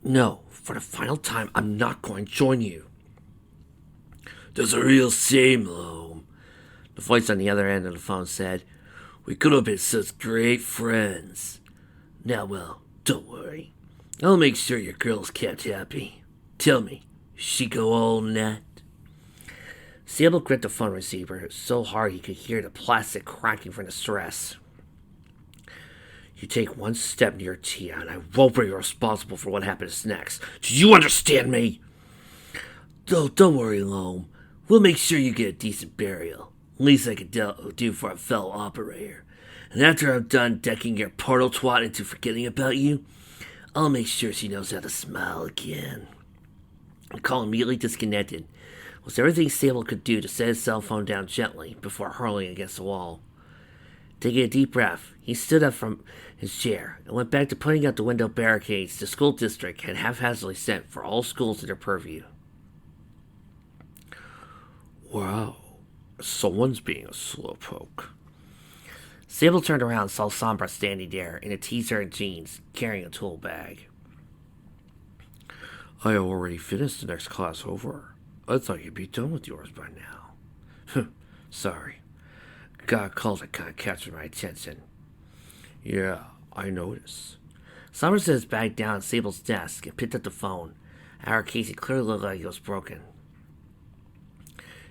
No, for the final time, I'm not going to join you. That's a real shame, Loam. The voice on the other end of the phone said, We could have been such great friends. Now, well, don't worry. I'll make sure your girl's kept happy. Tell me, she go all night? Sable gripped the phone receiver so hard he could hear the plastic cracking from the stress. You take one step near Tia, and I won't be responsible for what happens next. Do you understand me? Don't worry, Loam. We'll make sure you get a decent burial. Least I could do for a fellow operator. And after I'm done decking your portal twat into forgetting about you, I'll make sure she knows how to smile again. The call immediately disconnected. It was everything Sable could do to set his cell phone down gently before hurling against the wall. Taking a deep breath, he stood up from his chair and went back to putting out the window barricades the school district had haphazardly sent for all schools in their purview. Wow, someone's being a slowpoke. Sable turned around and saw Sombra standing there in a t-shirt and jeans, carrying a tool bag. I already finished the next class over. I thought you'd be done with yours by now. Sorry. Got a call that kind of captured my attention. Yeah, I noticed. Sombra set his bag down on Sable's desk and picked up the phone. Our Casey clearly looked like it was broken.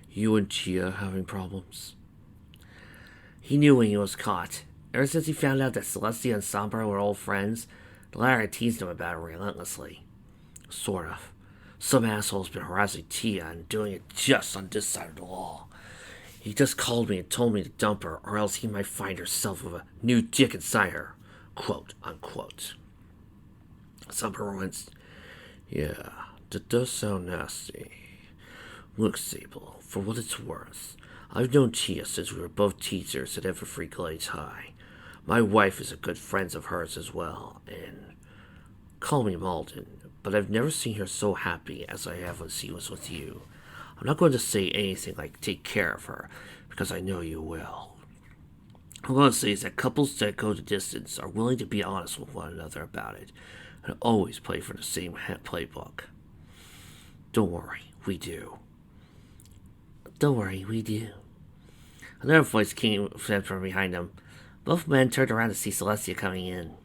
You and Tia having problems? He knew when he was caught. Ever since he found out that Celestia and Sombra were old friends, the latter had teased him about it relentlessly. Sort of. Some asshole's been harassing Tia and doing it just on this side of the law. He just called me and told me to dump her, or else he might find herself with a new dick inside her. Quote, unquote. Sombra winced. Yeah, that does sound nasty. Look, Sable, for what it's worth, I've known Tia since we were both teachers at Everfree Glades High. My wife is a good friend of hers as well, and call me Malden, but I've never seen her so happy as I have when she was with you. I'm not going to say anything like take care of her, because I know you will. All I'm going to say is that couples that go the distance are willing to be honest with one another about it, and always play for the same playbook. Don't worry, we do. Don't worry, we do. Another voice came from behind them. Both men turned around to see Celestia coming in.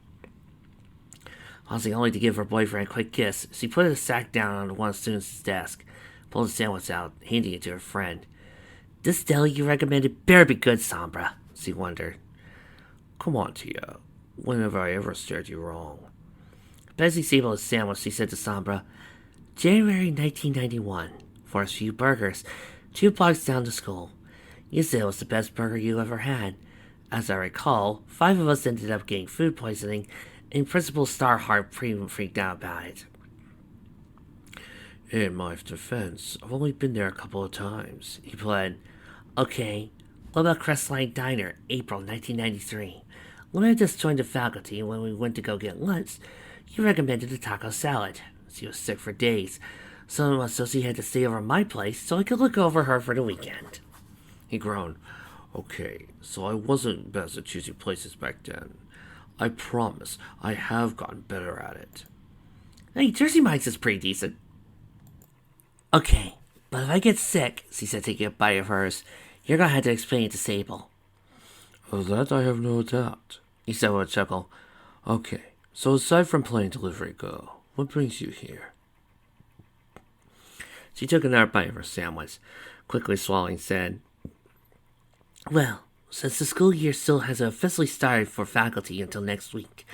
Pausing only to give her boyfriend a quick kiss, she put a sack down on one of the student's desk, pulled a sandwich out, handing it to her friend. This deli you recommended better be good, Sombra, she wondered. Come on, Tia. When have I ever steered you wrong? As he saved his sandwich, she said to Sombra, January 1991, for a few burgers, 2 blocks down to school. You said it was the best burger you ever had. As I recall, 5 of us ended up getting food poisoning, and Principal Starheart pretty freaked out about it. In my defense, I've only been there a couple of times, he pled. Okay, what about Crestline Diner, April 1993? When I just joined the faculty and when we went to go get lunch, you recommended a taco salad. She was sick for days, so she had to stay over at my place so I could look over her for the weekend. He groaned. Okay, so I wasn't best at choosing places back then. I promise, I have gotten better at it. Hey, Jersey Mike's is pretty decent. Okay, but if I get sick, she said, taking a bite of hers, you're gonna have to explain it to Sable. Of that I have no doubt, he said with a chuckle. Okay, so aside from playing delivery girl, what brings you here? She took another bite of her sandwich, quickly swallowing, said, Well, since the school year still hasn't officially started for faculty until next week,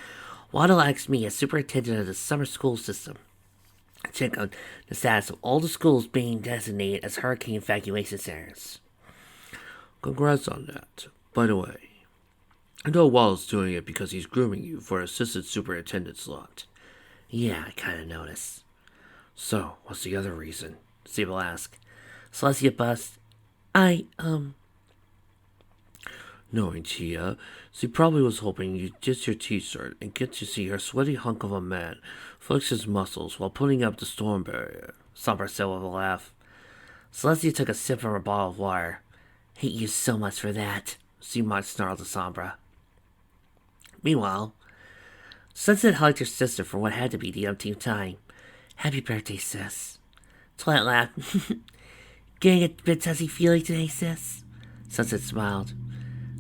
Waddle asked me as superintendent of the summer school system to check on the status of all the schools being designated as hurricane evacuation centers. Congrats on that. By the way, I know Waddle's doing it because he's grooming you for an assistant superintendent slot. Yeah, I kinda noticed. So, what's the other reason? Sable asked. Celestia bust. Knowing Tia, she probably was hoping you'd ditch your t-shirt and get to see her sweaty hunk of a man flex his muscles while putting up the storm barrier, Sombra said with a laugh. Celestia took a sip from her bottle of water. Hate you so much for that, she might snarled to Sombra. Meanwhile, Sunset hugged her sister for what had to be the umpteenth time. Happy birthday, sis. Twilight laughed. Getting a bit touchy-feely today, sis? Sunset smiled.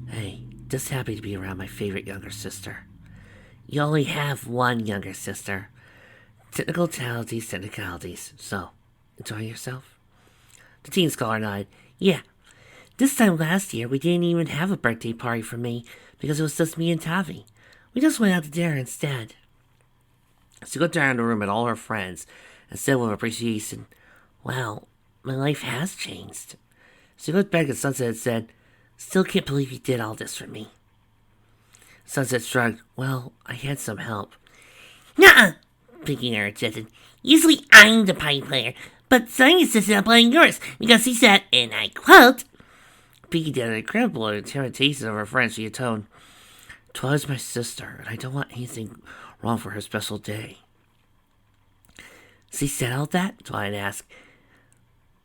Hey, just happy to be around my favorite younger sister. You only have one younger sister. Technicalities. So, enjoying yourself? The teen scholar nodded. Yeah. This time last year, we didn't even have a birthday party for me because it was just me and Tavi. We just went out to dinner instead. She looked around the room at all her friends and said with appreciation, Wow, my life has changed. She looked back at Sunset and said, Still can't believe you did all this for me. Sunset shrugged. Well, I had some help. Nuh-uh, Pinky interjected. Usually I'm the party player, but Sunny insisted on playing yours because he said, and I quote, Pinky did an incredible imitation of her friend. She intoned, Twilight's my sister, and I don't want anything wrong for her special day. She said all that? Twilight asked.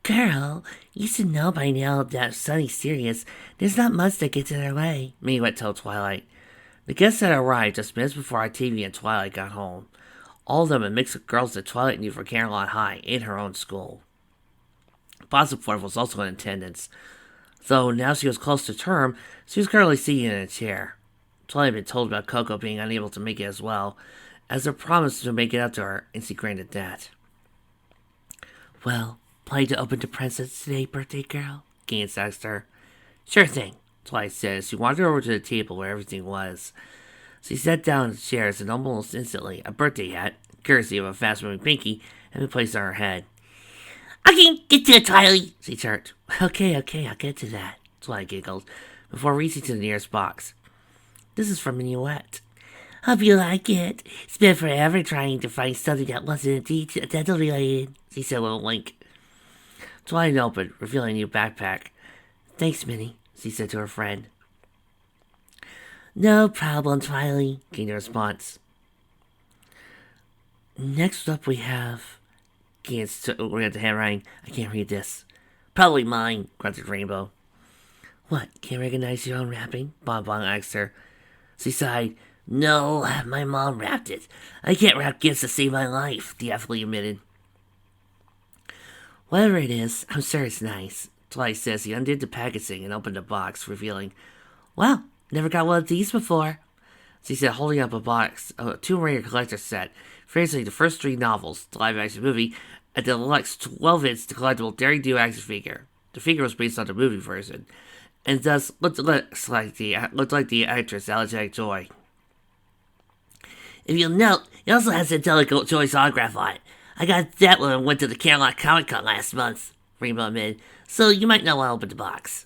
Girl, you should know by now that Sunny's serious. There's not much that gets in her way. Minnie went told Twilight. The guests had arrived just minutes before Octavia and Twilight got home. All of them a mix of girls that Twilight knew from Camelot High and her own school. Bosworth was also in attendance. Though now she was close to term, she was currently sitting in a chair. Twilight had been told about Coco being unable to make it as well, as her promise to make it up to her, and she granted that. Well, planning to open to Princess today, birthday girl? Gans asked her. Sure thing, Twilight said as she wandered over to the table where everything was. She sat down in the chairs and almost instantly a birthday hat, courtesy of a fast-moving Pinky, had been placed on her head. Okay, get to it, Twilight, she chirped. Okay, I'll get to that, Twilight giggled, before reaching to the nearest box. This is from Minuet. Hope you like it. It's been forever trying to find something that wasn't dental related, she said with a wink. Twilight opened, revealing a new backpack. Thanks, Minnie, she said to her friend. No problem, Twilight, came the response. Next up we have... Gans read the handwriting. I can't read this. Probably mine, grunted Rainbow. What, can't recognize your own wrapping? Bonbon asked her. She sighed. No, my mom wrapped it. I can't wrap gifts to save my life, the athlete admitted. Whatever it is, I'm sure it's nice. Twilight says he undid the packaging and opened the box, revealing, Well, never got one of these before. She said, holding up a box of a Tomb Raider collector set, featuring the first 3 novels, the live-action movie, and the deluxe 12-inch collectible Daring Do action figure. The figure was based on the movie version, and thus looked like the actress Alexandra Joy. If you'll note, it also has Angelica Joy's autograph on it. I got that when I went to the Camelot Comic Con last month, Rainbow admitted, so you might not want to open the box.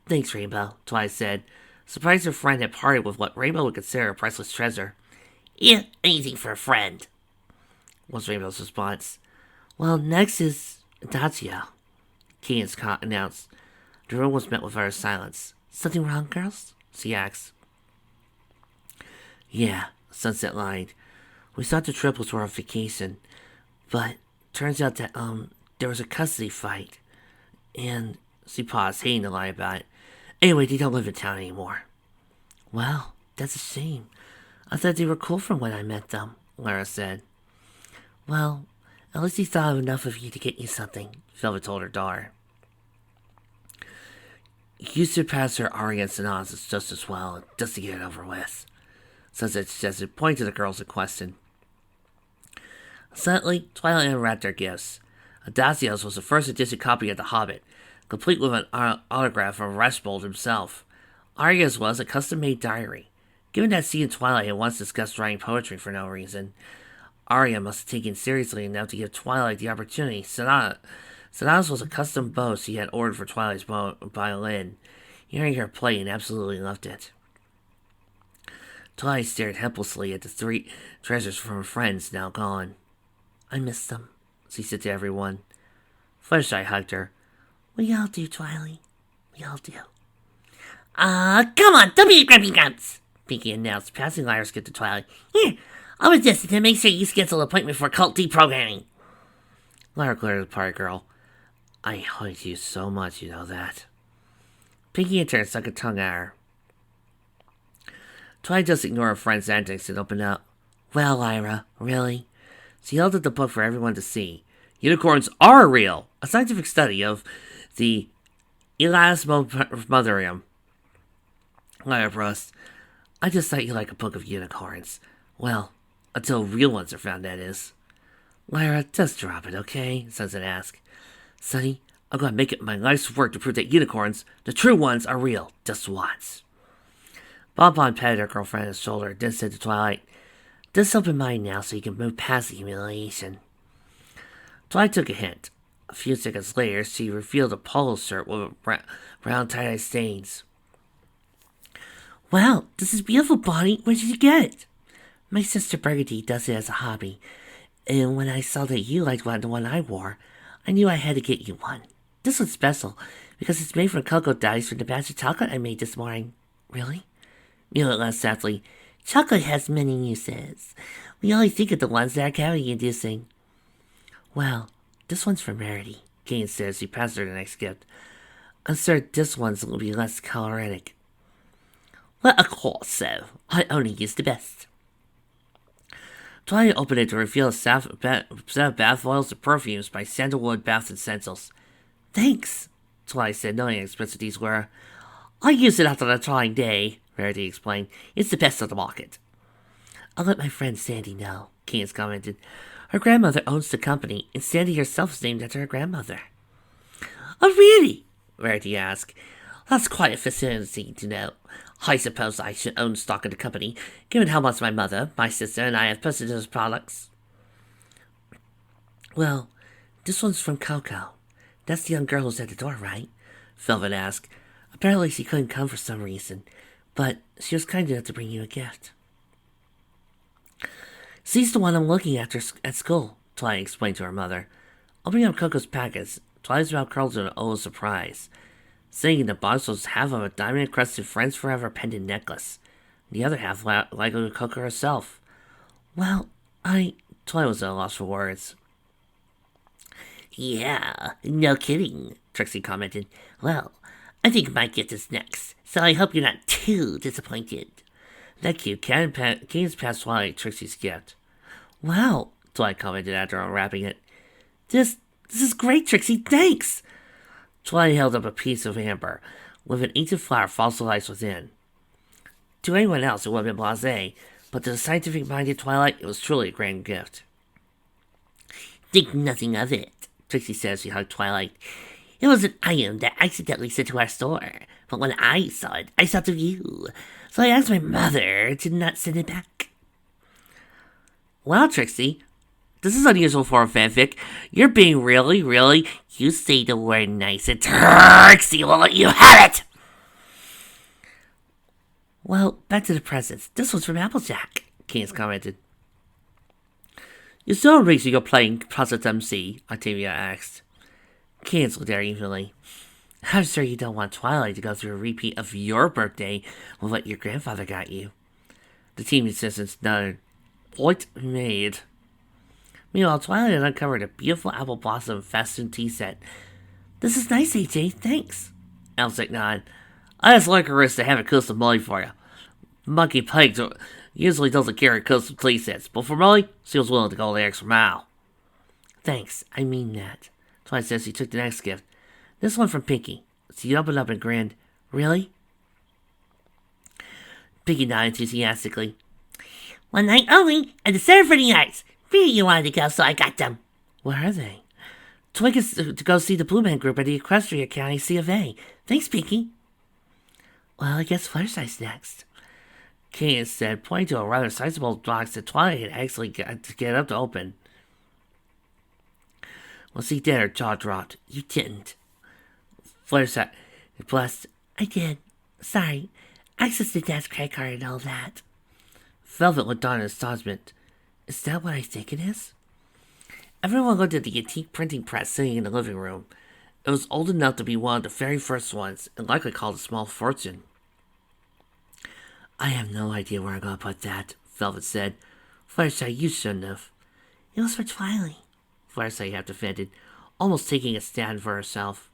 Thanks, Rainbow, Twilight said, surprised her friend had parted with what Rainbow would consider a priceless treasure. Yeah, anything for a friend, was Rainbow's response. Well, next is Adagio, Keegan's announced. The room was met with utter silence. Something wrong, girls? She asked. Yeah, Sunset lied. We thought the trip was for a vacation, but turns out that, there was a custody fight. And she paused, hating to lie about it. Anyway, they don't live in town anymore. Well, that's a shame. I thought they were cool from when I met them, Lara said. Well, at least he thought of enough of you to get you something, Velvet told her daughter. You should pass her Aria and Sanaz just as well, just to get it over with. Sunset suggested, pointing to the girls in question. Suddenly, Twilight unwrapped their gifts. Adagio's was the first edition copy of The Hobbit, complete with an autograph from Rashbold himself. Aria's was a custom-made diary. Given that she and Twilight had once discussed writing poetry for no reason, Aria must have taken seriously enough to give Twilight the opportunity. Sanaz was a custom bow she had ordered for Twilight's violin. Hearing her play and absolutely loved it. Twilight stared helplessly at the 3 treasures from her friends now gone. I miss them, she said to everyone. Fluttershy hugged her. We all do, Twilight. We all do. Come on, don't be a grumpy grumps, Pinky announced, passing Lyra's gift to Twilight. Here, I'll resist it to make sure you schedule an appointment for cult deprogramming. Lyra glared at the party girl. I hate you so much, you know that. Pinky in turn stuck a tongue at her. Twilight just ignored her friend's antics and opened up. Well, Lyra, really? She held up the book for everyone to see. Unicorns are real! A scientific study of the Elasmobitherium. Lyra brushed. I just thought you like a book of unicorns. Well, until real ones are found, that is. Lyra, just drop it, okay? Sunset asked. Sonny, I'm gonna make it my life's work to prove that unicorns, the true ones, are real, just once. Bonbon patted her girlfriend on the shoulder, then said to Twilight, Just open mind now so you can move past the humiliation. Twilight took a hint. A few seconds later, she revealed a polo shirt with brown tie-dye stains. Wow, this is beautiful, Bonnie. Where did you get it? My sister Burgundy does it as a hobby, and when I saw that you liked the one I wore, I knew I had to get you one. This one's special, because it's made from cocoa dyes from the batch of chocolate I made this morning. Really? Mila laughed softly. Chocolate has many uses. We only think of the ones that are cavity-inducing. Well, this one's from Rarity, Kane said as he passed her the next gift. I'm certain this one's will be less caloric. Well, of course so. I only use the best. Twilight opened it to reveal a set of bath oils and perfumes by Sandalwood Bath Essentials. Thanks, Twilight said, knowing how expensive these were. I use it after a trying day, Rarity explained. It's the best on the market. I'll let my friend Sandy know, Keynes commented. Her grandmother owns the company, and Sandy herself is named after her grandmother. Oh, really? Rarity asked. That's quite a fascinating to know. I suppose I should own stock in the company, given how much my mother, my sister, and I have posted those products. Well, this one's from Coco. That's the young girl who's at the door, right? Velvet asked. Apparently she couldn't come for some reason, but she was kind enough to bring you a gift. She's the one I'm looking after at school, Twilight explained to her mother. Opening up Coco's package, Twilight's mouth curled in an old surprise. Sitting in the box was half of a diamond-encrusted Friends Forever pendant necklace. The other half likely Coco herself. Well, Twilight was at a loss for words. Yeah, no kidding, Trixie commented. Well, I think my gift is next, so I hope you're not too disappointed. That cute, Keynes passed Twilight Trixie's gift. Wow, Twilight commented after unwrapping it. This is great, Trixie, thanks! Twilight held up a piece of amber, with an ancient flower fossilized within. To anyone else, it would have been blasé, but to the scientific-minded Twilight, it was truly a grand gift. Think nothing of it, Trixie said as she hugged Twilight. It was an item that accidentally sent to our store, but when I saw it, I thought of you, so I asked my mother to not send it back. Wow, Trixie, this is unusual for a fanfic. You're being really, you say the word nice and Trixie will let you have it! Well, back to the presents. This one's from Applejack, Keynes commented. Is there a reason you're playing Project MC? Octavia asked. Keynes looked at her evenly. I'm sure you don't want Twilight to go through a repeat of your birthday with what your grandfather got you. The team assistants nodded. Point made. Meanwhile, Twilight had uncovered a beautiful apple blossom festoon tea set. This is nice, AJ. Thanks. Applejack nodded. I asked Lycoris to have a custom molly for you. Monkey Pike usually doesn't carry custom tea sets, but for Molly, she was willing to go the extra mile. Thanks, I mean that. Twilight says she took the next gift. This one from Pinky. She opened up and grinned. Really? Pinky nodded enthusiastically. One night only, and the Center for the Arts. Really you wanted to go, so I got them. Where are they? Twig is to go see the Blue Man Group at the Equestria County C of A. Thanks, Pinky. Well, I guess Fluttershy's next. Keynes said, pointing to a rather sizable box that Twilight had actually got to get up to open. Well, she did, her jaw dropped. You didn't. Fluttershy blessed. I did. Sorry. Access to Dad's credit card and all that. Velvet looked on in astonishment. Is that what I think it is? Everyone looked at the antique printing press sitting in the living room. It was old enough to be one of the very first ones, and likely called a small fortune. I have no idea where I'm going to put that, Velvet said. Fluttershy, you shouldn't have. It was for Twilight, Fluttershy half defended, almost taking a stand for herself.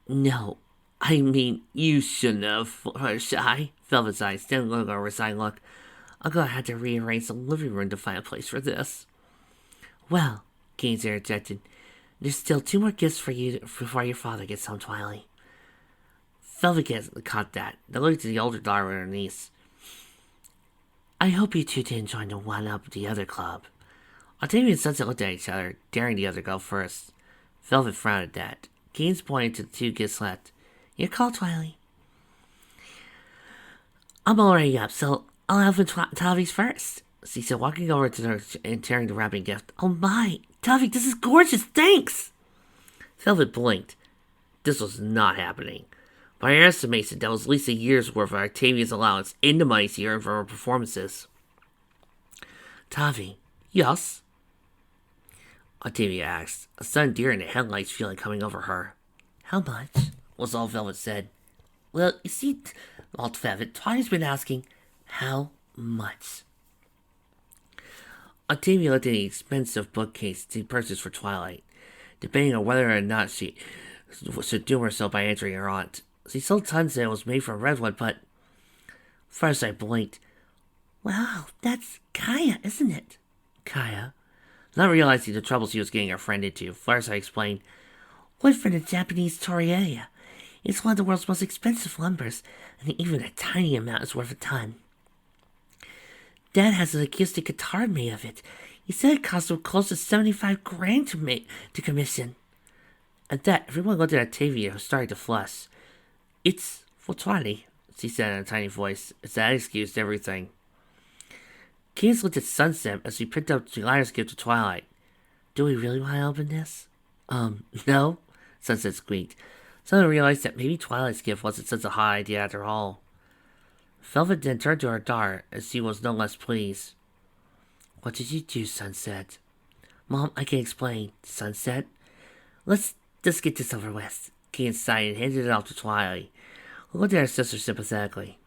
No, I mean, you shouldn't have, Fluttershy, Velvet's eyes still looked a resigned look. I'm gonna have to rearrange the living room to find a place for this. Well, Gaines interjected, there's still 2 more gifts for you before your father gets home, Twilight. Velvet caught that. They looked at the older daughter and her niece. I hope you two didn't join the one-up the other club. Octavia and Sunset looked at each other, daring the other go first. Velvet frowned at that. Gaines pointed to the 2 gifts left. Your call, Twilight. I'm already up, so I'll open Tavi's first, she said, walking over to her and tearing the wrapping gift. Oh my, Tavi, this is gorgeous, thanks! Velvet blinked. This was not happening. By her estimation, that was at least a year's worth of Octavia's allowance in the money she earned from her performances. Tavi, yes? Octavia asked, a sudden deer in the headlights feeling coming over her. How much? Was all Velvet said. Well, you see, Alt Velvet, Tavi's been asking, how much? Octavia looked at the expensive bookcase she purchased for Twilight, debating on whether or not she should doom herself by answering her aunt. She told Sunset it was made from redwood, but first I blinked. Wow, that's Kaya, isn't it? Kaya? Not realizing the trouble she was getting her friend into, first I explained, wood from the Japanese Torreya. It's one of the world's most expensive lumbers, and even a tiny amount is worth a ton. Dad has an acoustic guitar made of it. He said it cost him close to 75 grand to commission. At that, everyone looked at Octavia, who started to flush. It's for Twilight, she said in a tiny voice, as that excused everything. Gaines looked at Sunset as he picked up Lila's gift to Twilight. Do we really want to open this? No, Sunset squeaked. Suddenly realized that maybe Twilight's gift wasn't such a high idea after all. Velvet then turned to her daughter, as she was no less pleased. What did you do, Sunset? Mom, I can explain, Sunset. Let's just get this over with. Gaines sighed and handed it off to Twilight, who looked at her sister sympathetically.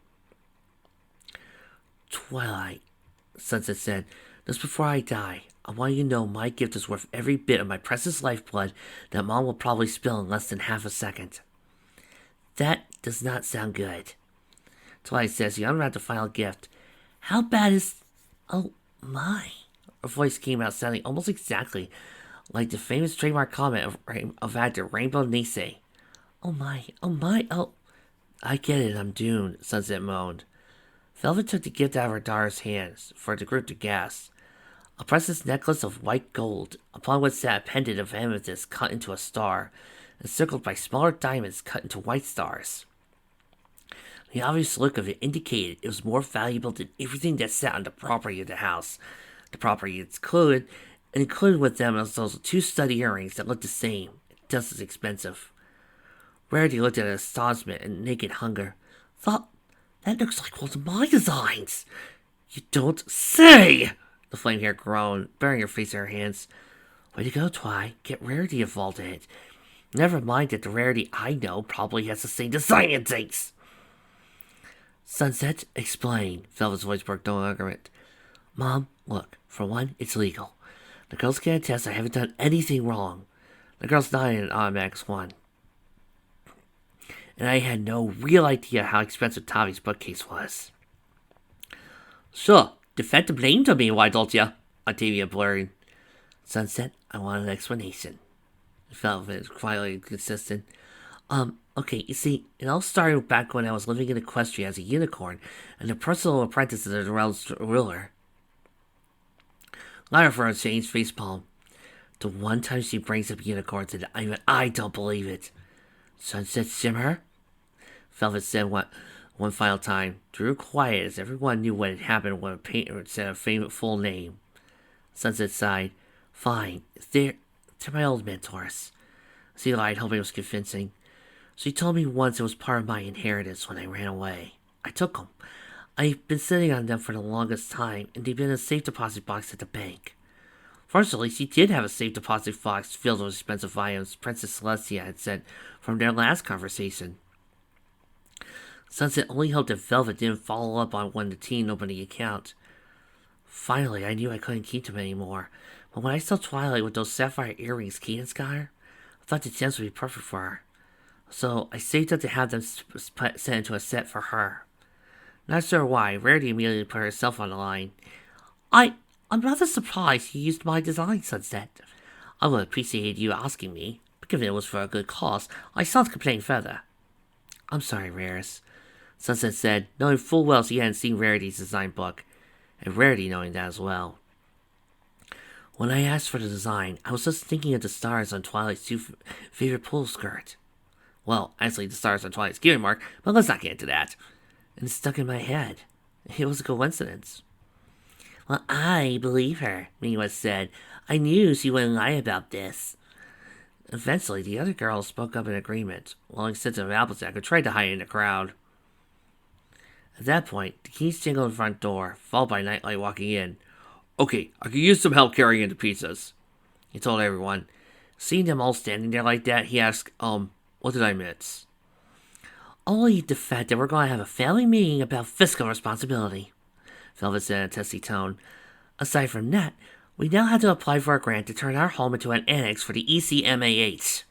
Twilight, Sunset said, just before I die, I want you to know my gift is worth every bit of my precious lifeblood that Mom will probably spill in less than half a second. That does not sound good. Twilight says he unwrapped the final gift. How bad is... Oh, my. Her voice came out sounding almost exactly like the famous trademark comment of actor Rainbow Nisei. Oh my, oh... I get it, I'm doomed, Sunset moaned. Velvet took the gift out of her daughter's hands for the group to gasp. A precious necklace of white gold, upon which sat a pendant of amethyst cut into a star, encircled by smaller diamonds cut into white stars. The obvious look of it indicated it was more valuable than everything that sat on the property of the house. The property included with them those 2 stud earrings that looked the same, just as expensive. Rarity looked at it in astonishment and naked hunger. Thought, that looks like one of my designs. You don't say! The flame-hair groaned, burying her face in her hands. Way to go, Twi. Get Rarity involved in it. Never mind that the Rarity I know probably has the same design instincts. Sunset, explain. Velvet's voice broke no argument. Mom, look, for one, it's legal. The girls can attest I haven't done anything wrong. The girls nodded in an automatic one. And I had no real idea how expensive Tavi's bookcase was. Sure, defend the blame to me, why don't you? Octavia blurred. Sunset, I want an explanation. Velvet quietly consistent. Okay, you see, it all started back when I was living in Equestria as a unicorn and the personal apprentice of the realm's ruler. Lyra for a changed facepalm. The one time she brings up unicorns and I don't believe it. Sunset Shimmer? Velvet said one final time. Drew quiet as everyone knew what had happened when a painter said a famous full name. Sunset sighed. Fine, they're my old mentors. She lied, hoping it was convincing. She told me once it was part of my inheritance when I ran away. I took them. I've been sitting on them for the longest time, and they've been in a safe deposit box at the bank. Fortunately, she did have a safe deposit box filled with expensive items Princess Celestia had sent from their last conversation. Sunset only hoped that Velvet didn't follow up on when the teen opened the account. Finally, I knew I couldn't keep them anymore, but when I saw Twilight with those sapphire earrings Cadence got her, I thought the gems would be perfect for her. So I saved up to have them sent into a set for her. Not sure why, Rarity immediately put herself on the line. I'm rather surprised you used my design, Sunset. I would appreciate you asking me, but given it was for a good cause, I shan't complain further. I'm sorry, Rares, Sunset said, knowing full well she hadn't seen Rarity's design book, and Rarity knowing that as well. When I asked for the design, I was just thinking of the stars on Twilight's favorite pool skirt. Well, actually the stars on Twilight's gear mark, but let's not get into that. And it stuck in my head. It was a coincidence. Well, I believe her, Miwa said. I knew she wouldn't lie about this. Eventually, the other girls spoke up in agreement, while extensive Applejack tried to hide in the crowd. At that point, the keys jingled in the front door, followed by Nightlight walking in. Okay, I could use some help carrying in the pizzas, he told everyone. Seeing them all standing there like that, he asked, what did I miss? Only the fact that we're going to have a family meeting about fiscal responsibility, Velvet said in a testy tone. Aside from that, we now have to apply for a grant to turn our home into an annex for the ECMAH.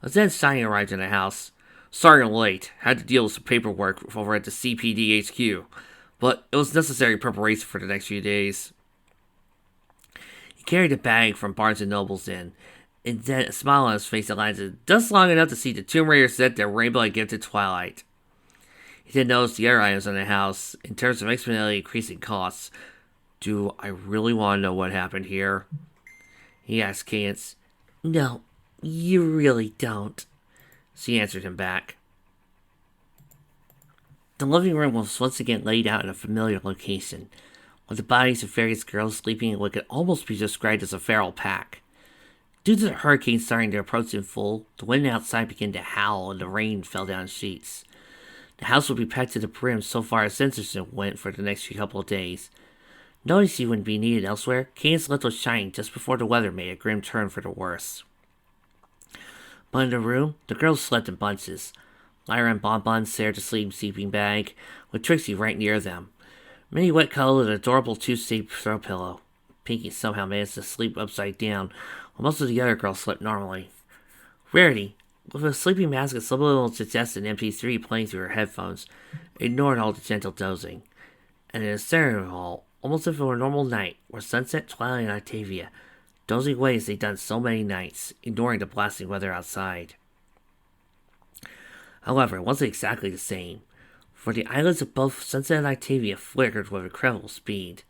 As then Shiny arrived in the house. Sorry I'm late. Had to deal with some paperwork over at the CPD HQ, but it was necessary preparation for the next few days. He carried a bag from Barnes & Noble's in, and then a smile on his face that lasted just long enough to see the Tomb Raider set that Rainbow had given to Twilight. He did notice the other items in the house in terms of exponentially increasing costs. Do I really want to know what happened here? He asked Cadence. No, you really don't, she answered him back. The living room was once again laid out in a familiar location, with the bodies of various girls sleeping in what could almost be described as a feral pack. Due to the hurricane starting to approach in full, the wind outside began to howl and the rain fell down in sheets. The house would be packed to the brim so far as censorship went for the next couple of days. Knowing she wouldn't be needed elsewhere, Cadence left was shining just before the weather made a grim turn for the worse. But in the room, the girls slept in bunches. Lyra and Bonbon shared the sleeping bag, with Trixie right near them. Minnie wet cuddled an adorable two-shaped throw pillow. Pinkie somehow managed to sleep upside down, while most of the other girls slept normally. Rarity, with a sleeping mask and subliminal suggested MP3 playing through her headphones, ignored all the gentle dozing. And in a ceremony hall, almost as if it were a normal night, were Sunset, Twilight, and Octavia, dozing away as they'd done so many nights, ignoring the blasting weather outside. However, it wasn't exactly the same, for the eyelids of both Sunset and Octavia flickered with incredible speed,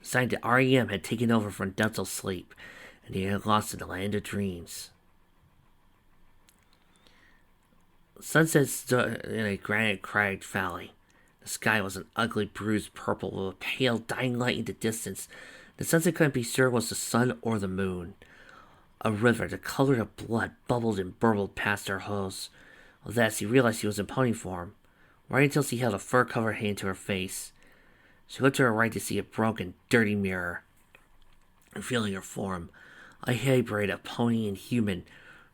the sign that REM had taken over from dental sleep, and they had lost in the land of dreams. Sunset stood in a granite-cragged valley. The sky was an ugly, bruised purple with a pale, dying light in the distance. The Sunset couldn't be sure was the sun or the moon. A river, the color of blood, bubbled and burbled past her hose. With that, she realized she was in pony form, right until she held a fur-covered hand to her face. She looked to her right to see a broken, dirty mirror. Revealing her form, a hybrid of pony and human,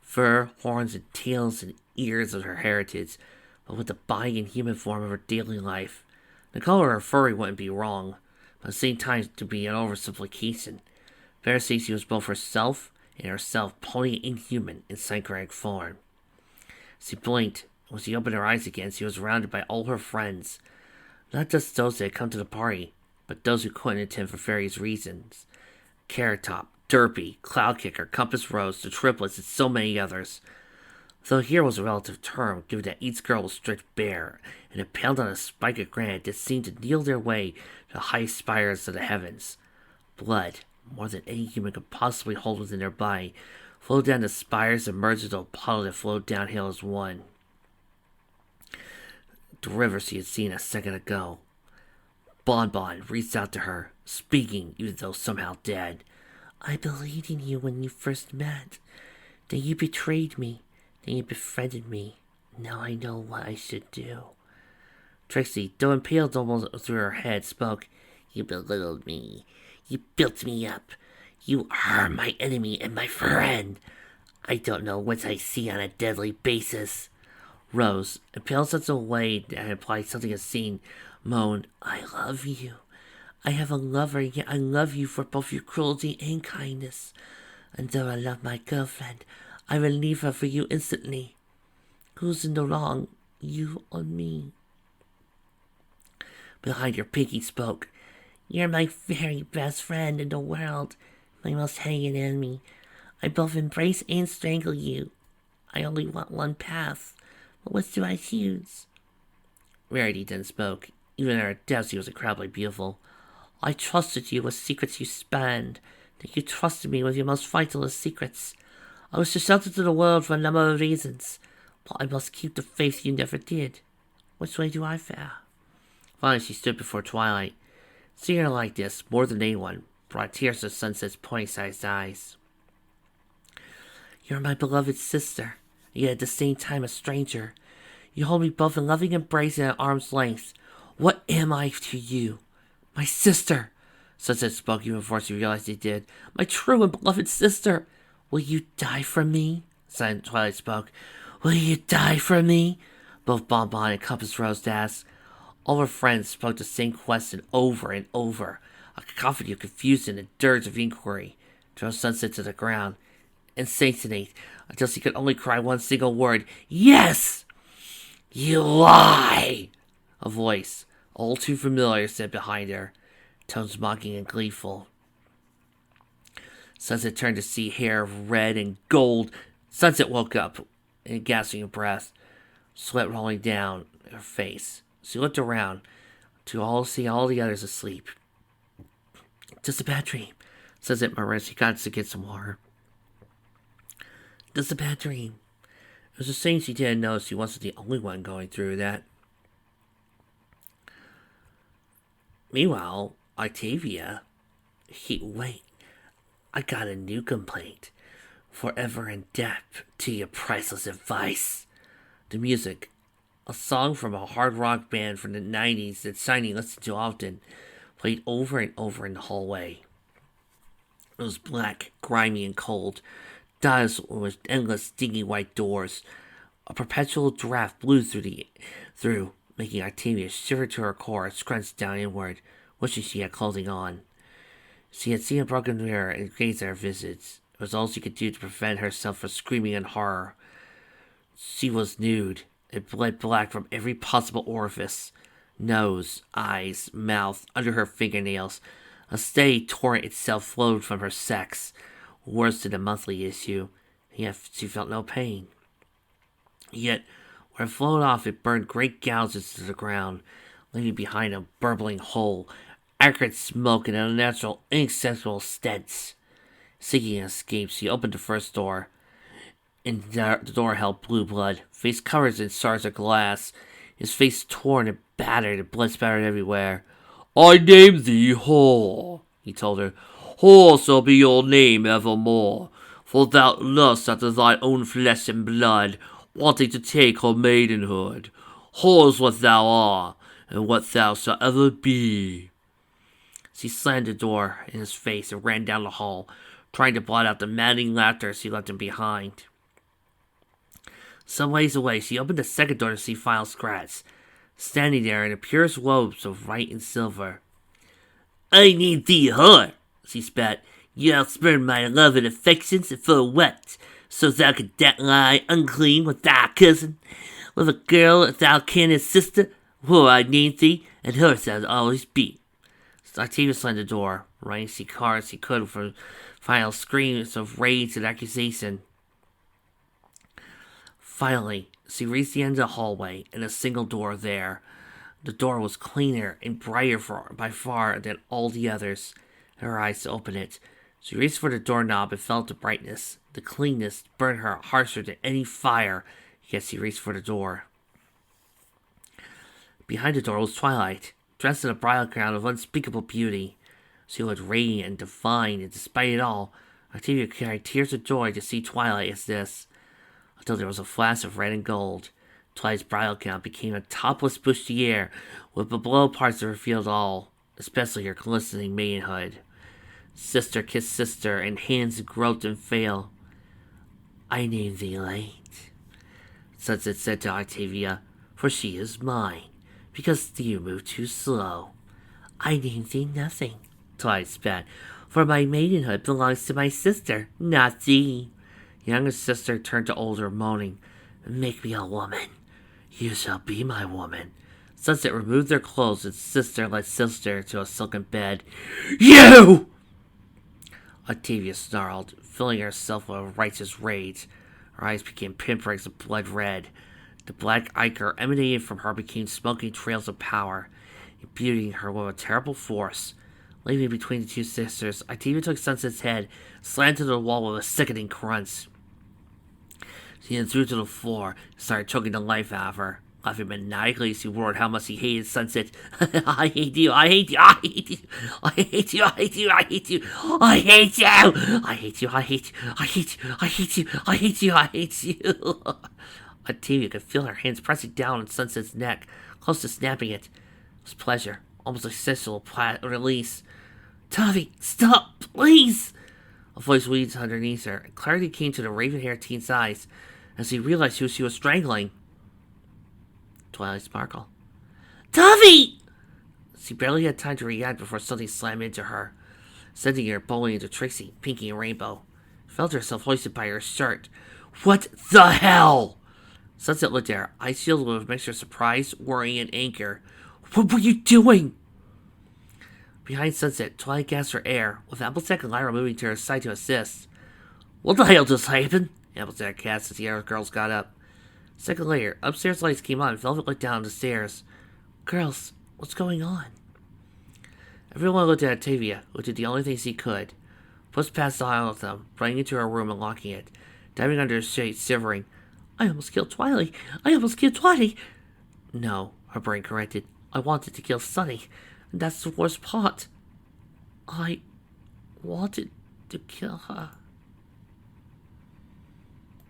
fur, horns, and tails and ears of her heritage, but with the body and human form of her daily life. The color of her furry wouldn't be wrong, but at the same time to be an oversimplification. Better say she was both herself and herself, pony and human, in psychotic form. She blinked. When she opened her eyes again, she was surrounded by all her friends. Not just those that had come to the party, but those who couldn't attend for various reasons. Carrot Top, Derpy, Cloudkicker, Compass Rose, the Triplets, and so many others. Though here was a relative term, given that each girl was stripped bare and impaled on a spike of granite that seemed to kneel their way to the high spires of the heavens. Blood, more than any human could possibly hold within their body, flowed down the spires and merged into a puddle that flowed downhill as one. The river she had seen a second ago. Bonbon reached out to her, speaking even though somehow dead. I believed in you when you first met. Then you betrayed me. Then you befriended me. Now I know what I should do. Trixie, though impaled almost through her head, spoke. You belittled me. You built me up. You are my enemy and my friend. I don't know what I see on a deadly basis. Rose, impaled such a way that implied something unseen, moaned, I love you. I have a lover, yet I love you for both your cruelty and kindness. And though I love my girlfriend, I will leave her for you instantly. Who's in the wrong, you or me? Behind her, Pinky spoke. You're my very best friend in the world, my most hated enemy. I both embrace and strangle you. I only want one path, but which do I choose? Rarity then spoke. Even in her depths, she was incredibly beautiful. I trusted you with secrets you spanned. That you trusted me with your most vital of secrets. I was to shelter to the world for a number of reasons, but I must keep the faith you never did. Which way do I fare? Finally, she stood before Twilight. Seeing her like this, more than anyone, brought tears to Sunset's point-sized eyes. You're my beloved sister, yet at the same time a stranger. You hold me both in loving embrace and at arm's length. What am I to you? My sister! Sunset spoke even before she realized he did. My true and beloved sister! Will you die for me? Silent Twilight spoke. Will you die for me? Both Bonbon and Compass Rose asked. All her friends spoke the same question over and over. A cacophony of confusion and dirge of inquiry drove Sunset to the ground, insatiate, until she could only cry one single word. Yes! You lie! A voice, all too familiar, said behind her, tones mocking and gleeful. Sunset turned to see hair of red and gold. Sunset woke up, in gasping of breath, sweat rolling down her face. She looked around to see all the others asleep. Just a bad dream, Sunset murmured. She got to get some water. Just a bad dream. It was a shame she didn't know she wasn't the only one going through that. Meanwhile, Octavia... Wait. I got a new complaint. Forever in debt to your priceless advice. The music, a song from a hard rock band from the 90s that Shiny listened to often, played over and over in the hallway. It was black, grimy, and cold, dotted with endless, stinky white doors. A perpetual draft blew through, making Octavia shiver to her core and scrunch down inward, wishing she had clothing on. She had seen a broken mirror and gazed at her visage. It was all she could do to prevent herself from screaming in horror. She was nude. It bled black from every possible orifice. Nose, eyes, mouth, under her fingernails. A steady torrent itself flowed from her sex, worse than a monthly issue, yet she felt no pain. Yet, where it flowed off, it burned great gouges to the ground, leaving behind a burbling hole, acrid smoke, and an unnatural, inaccessible stench. Seeking an escape, she opened the first door. In the door held Blue Blood, face covered in shards of glass, his face torn and battered, and blood spattered everywhere. I name thee Whore, he told her. Whore shall be your name evermore, for thou lust after thine own flesh and blood, wanting to take her maidenhood. Whore's what thou art, and what thou shalt ever be. She slammed the door in his face and ran down the hall, trying to blot out the maddening laughter as she left him behind. Some ways away, she opened the second door to see Final Scratch, standing there in the purest robes of white and silver. I need thee, whore, she spat. You outspurned my love and affections, and for what? So thou could lie unclean with thy cousin, with a girl thou canst sister? Whore I named thee, and her thou'lt always be. Octavia slammed the door, running as hard as he could from final screams of rage and accusation. Finally, she reached the end of the hallway and a single door there. The door was cleaner and brighter by far than all the others. Her eyes opened it. She reached for the doorknob and felt the brightness. The cleanness burned her harsher than any fire, yet she reached for the door. Behind the door was Twilight, dressed in a bridal gown of unspeakable beauty. She looked radiant and divine, and despite it all, Octavia cried tears of joy to see Twilight as this. Until there was a flash of red and gold. Twilight's bridal gown became a topless bustier, with the below parts that revealed all, especially her glistening maidenhood. Sister kissed sister, and hands groped and failed. I named thee late, Sunset said to Octavia, for she is mine, because you move too slow. I named thee nothing, Twilight spat, for my maidenhood belongs to my sister, not thee. Younger sister turned to older, moaning, Make me a woman. You shall be my woman. Sunset removed their clothes and sister led sister to a silken bed. You! Octavia snarled, filling herself with a righteous rage. Her eyes became pinpricks of blood red. The black ichor emanating from her became smoking trails of power, imbuing her with a terrible force. Leaving between the two sisters, Octavia took Sunset's head, slammed to the wall with a sickening crunch. She then threw to the floor and started choking the life out of her. Laughing maniacally, she roared how much he hated Sunset. I hate you, I hate you, I hate you, I hate you, I hate you, I hate you, I hate you, I hate you, I hate you, I hate you, I hate you, I hate you, I hate you. Octavia could feel her hands pressing down on Sunset's neck, close to snapping it. It was pleasure, almost a sensual release. Tavi, stop, please! A voice wheezed underneath her, and clarity came to the raven-haired teen's eyes as he realized who she was strangling. Twilight sparkled. Tavi! She barely had time to react before something slammed into her, sending her bowling into Trixie, Pinky, and Rainbow. Felt herself hoisted by her shirt. What the hell? Sunset looked at her, eyes filled with a mixture of surprise, worry, and anger. What were you doing? Behind Sunset, Twilight gasped for air, with Applejack and Lyra moving to her side to assist. What the hell just happened? Applejack gasped as the other girls got up. A second later, upstairs lights came on and Velvet looked down the stairs. Girls, what's going on? Everyone looked at Octavia, who did the only thing she could. Pushed past the aisle of them, running into her room and locking it, diving under the shade, shivering. I almost killed Twilight! I almost killed Twilight! No, her brain corrected. I wanted to kill Sunny, and that's the worst part. I wanted to kill her.